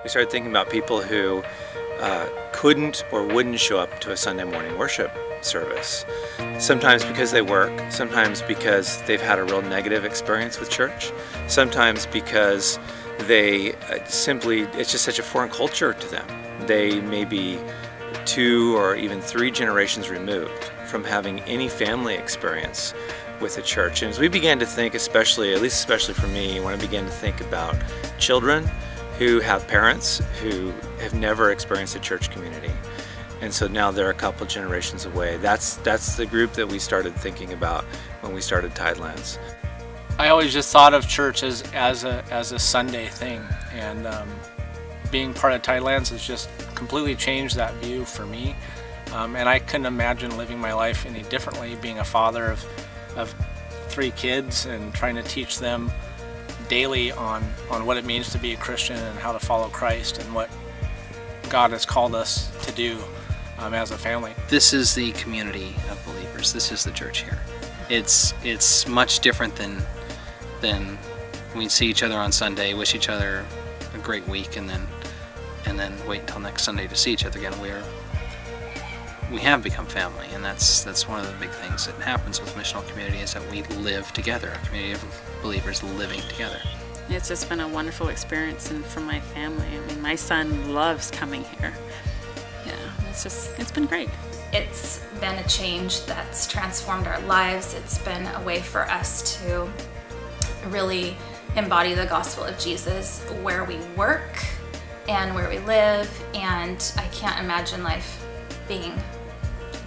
We started thinking about people who couldn't or wouldn't show up to a Sunday morning worship service. Sometimes because they work, sometimes because they've had a real negative experience with church, sometimes because they it's just such a foreign culture to them. They may be 2 or even 3 generations removed from having any family experience with the church. And as we began to think, especially for me, when I began to think about children who have parents who have never experienced a church community, and so now they're a couple generations away. That's the group that we started thinking about when we started Tidelands. I always just thought of church as a Sunday thing, and being part of Tidelands has just completely changed that view for me. And I couldn't imagine living my life any differently, being a father of 3 kids and trying to teach them daily on what it means to be a Christian and how to follow Christ and what God has called us to do as a family. This is the community of believers. This is the church here. It's much different than we see each other on Sunday, wish each other a great week, and then wait until next Sunday to see each other again. We have become family, and that's one of the big things that happens with missional community, is that we live together, a community of believers living together. It's just been a wonderful experience, and for my family, I mean, my son loves coming here. Yeah, it's been great. It's been a change that's transformed our lives. It's been a way for us to really embody the gospel of Jesus where we work and where we live, and I can't imagine life being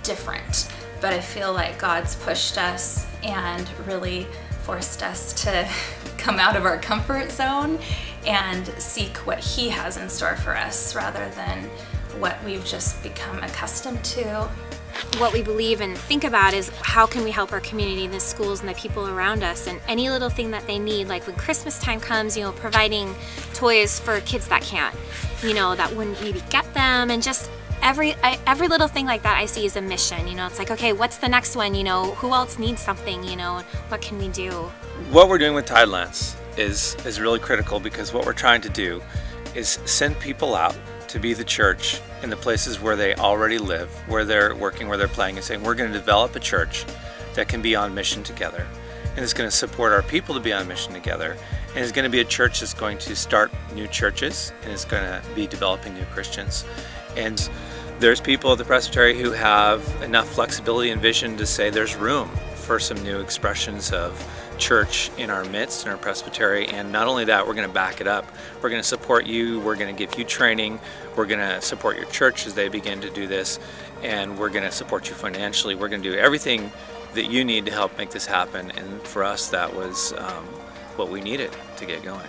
different. But I feel like God's pushed us and really forced us to come out of our comfort zone and seek what He has in store for us rather than what we've just become accustomed to. What we believe and think about is how can we help our community, the schools and the people around us, and any little thing that they need, like when Christmas time comes, providing toys for kids that can't, that wouldn't maybe get them, and just every little thing like that I see as a mission. It's like, okay, what's the next one? Who else needs something? What can we do? What we're doing with Tidelands is really critical, because what we're trying to do is send people out to be the church in the places where they already live, where they're working, where they're playing, and saying we're going to develop a church that can be on mission together, and it's going to support our people to be on mission together, and it's going to be a church that's going to start new churches, and it's going to be developing new Christians. And there's people at the Presbytery who have enough flexibility and vision to say there's room for some new expressions of church in our midst, in our presbytery. And not only that, we're going to back it up. We're going to support you, we're going to give you training, we're going to support your church as they begin to do this, and we're going to support you financially. We're going to do everything that you need to help make this happen, and for us that was what we needed to get going.